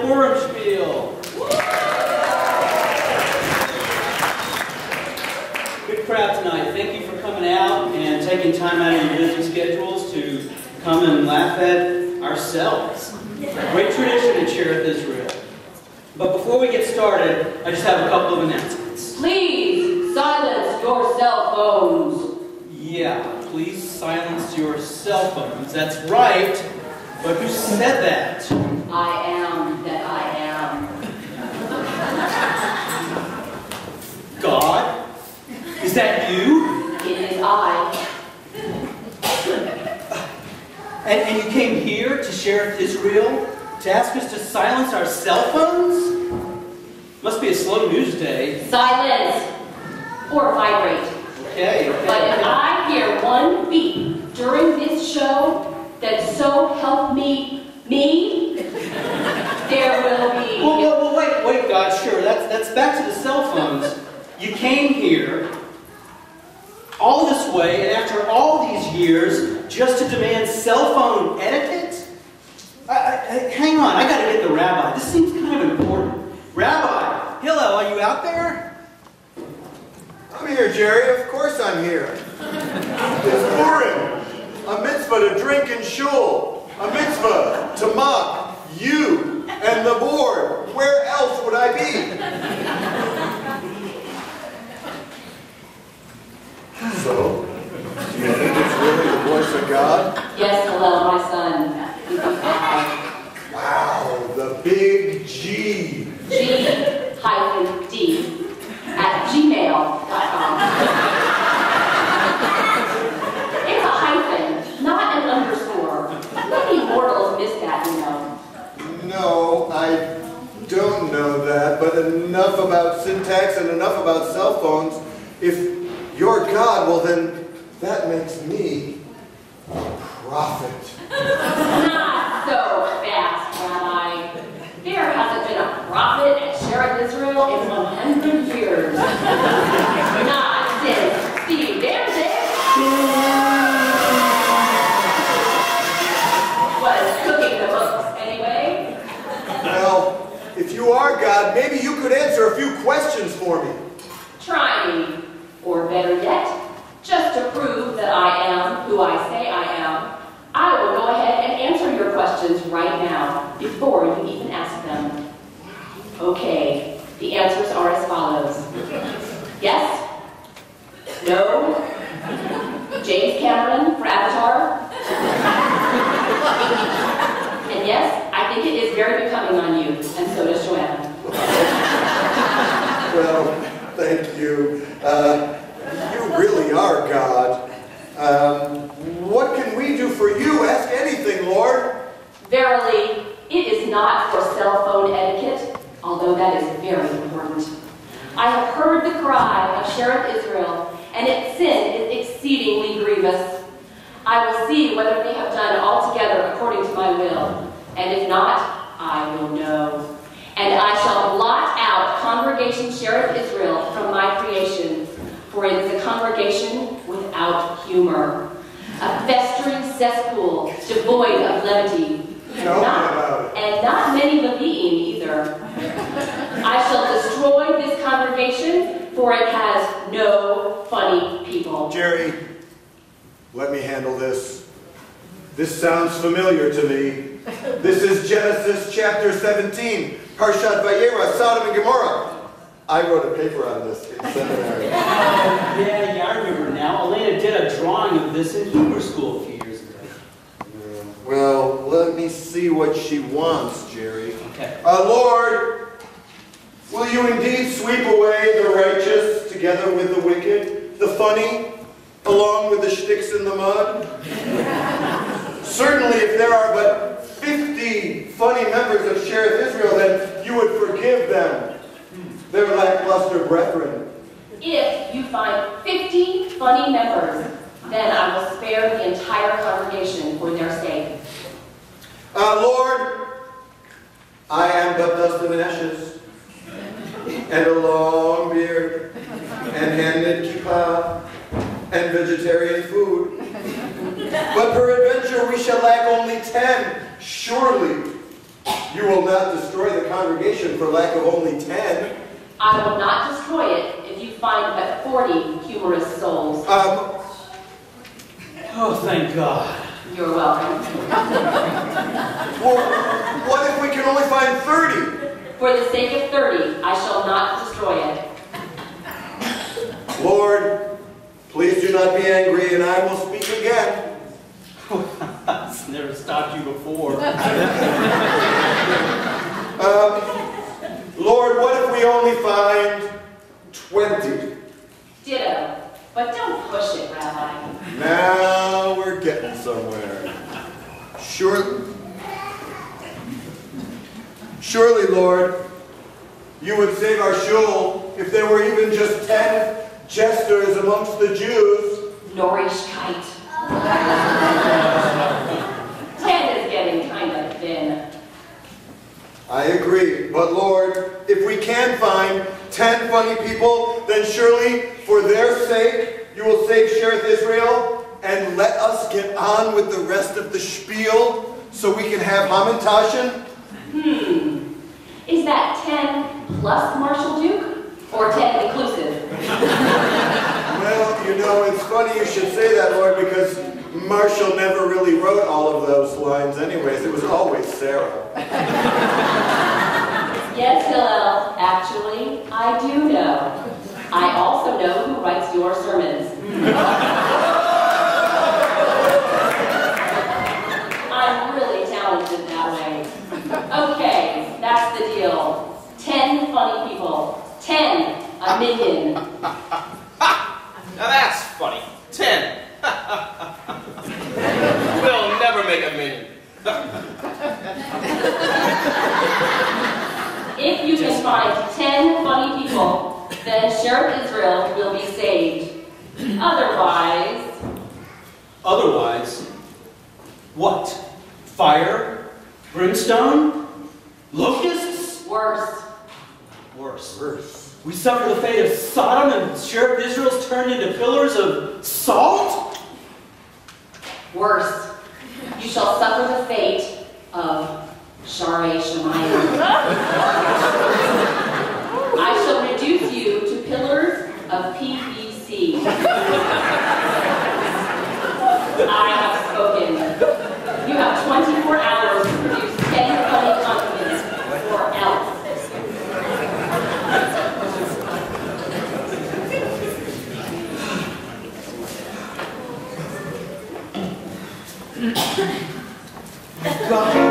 Purim Shpiel. Good crowd tonight. Thank you for coming out and taking time out of your busy schedules to come and laugh at ourselves. Great tradition in Shearith, Israel. But before we get started, I just have a couple of announcements. Please silence your cell phones. Yeah, please silence your cell phones. That's right. But who said that? I am that I am. God? Is that you? It is I. And you came here to Shearith, Israel to ask us to silence our cell phones? Must be a slow news day. Silence. Or vibrate. Okay. But if I hear one beep during this show, that so help me, there will be... Well, wait, God, sure. That's back to the cell phones. You came here all this way, and after all these years, just to demand cell phone etiquette? Hang on, I gotta get the rabbi. This seems kind of important. Rabbi, Hillel, are you out there? I'm here, Jerry. Of course I'm here. It's Purim. A mitzvah to drink in shul. A mitzvah to mock you and the board. Where else would I be? So, do you think it's really the voice of God? Yes, hello, my son. Wow, the big G. G-D at gmail.com. It's a hyphen, not an underscore. Many mortals miss that, you know. No, I don't know that, but enough about syntax and enough about cell phones. If you're God, well then, that makes me a prophet. Not so fast, Rabbi. There hasn't been a prophet at Shearith, Israel in 100 years. Not since Steve was cooking the books, anyway. Well, if you are God, maybe you could answer a few questions for me. Try me. Or better yet, just to prove that I am who I say I am, I will go ahead and answer your questions right now, before you even ask them. Okay, the answers are as follows. Yes? No? James Cameron for Avatar? And yes, I think it is very becoming on you, and so does Joanna. Well, thank you. You really are God. What can we do for you? Ask anything, Lord. Verily, it is not for cell phone etiquette, although that is very important. I have heard the cry of Shearith Israel, and its sin is exceedingly grievous. I will see whether they have done altogether according to my will, and if not, I will know. And I shall blot out Congregation Shearith Israel from my creation, for it is a congregation without humor, a festering cesspool devoid of levity, and not many Levine either. I shall destroy this congregation, for it has no funny people. Jerry, let me handle this. This sounds familiar to me. This is Genesis chapter 17, Parshat Vayera, Sodom and Gomorrah. I wrote a paper on this in seminary. Yeah, I remember now. Elena did a drawing of this in Hebrew school a few years ago. Well, let me see what she wants, Jerry. Okay. Lord, will you indeed sweep away the righteous together with the wicked, the funny, along with the shticks in the mud? Certainly, if there are but 50 funny members of Shearith Israel, then you would forgive them. Their lackluster brethren. If you find 50 funny members, then I will spare the entire congregation for their sake. Lord, I am but dust and ashes, and a long beard, and hand-knit kippah, and vegetarian food. But peradventure we shall lack only 10, surely. You will not destroy the congregation for lack of only 10. I will not destroy it if you find but 40 humorous souls. Oh, thank God. You're welcome. Well, what if we can only find 30? For the sake of 30, I shall not destroy it. Lord, please do not be angry, and I will speak again. It's never stopped you before. Lord, what if we only find 20? Ditto. But don't push it, Rabbi. Now we're getting somewhere. Surely, Lord, you would save our shul if there were even just 10 jesters amongst the Jews. Norishkeit. 10 is getting kind of thin. I agree, but Lord, if we can find 10 funny people, then surely, for their sake, you will save Shearith Israel and let us get on with the rest of the spiel so we can have Hamantashen? Is that 10 plus Marshal Duke? Or 10 inclusive? Well, you know, it's funny you should say that, Lord, because Marshall never really wrote all of those lines anyways. It was always Sarah. Yes, Hillel. Actually, I do know. I also know who writes your sermons. I'm really talented that way. Okay, that's the deal. 10 funny people. 10, a million. Now that's funny. 10. We'll never make a million. If you can find 10 funny people, then Shearith Israel will be saved. Otherwise, what? Fire? Brimstone? Locusts? Worse. Worse. We suffer the fate of Sodom and Shearith Israel's turned into pillars of salt? Worse. You shall suffer the fate of Share Shemayim. I shall reduce you to pillars of PVC. I have spoken. You have 24 hours to produce 10 funny compliments, or else. God.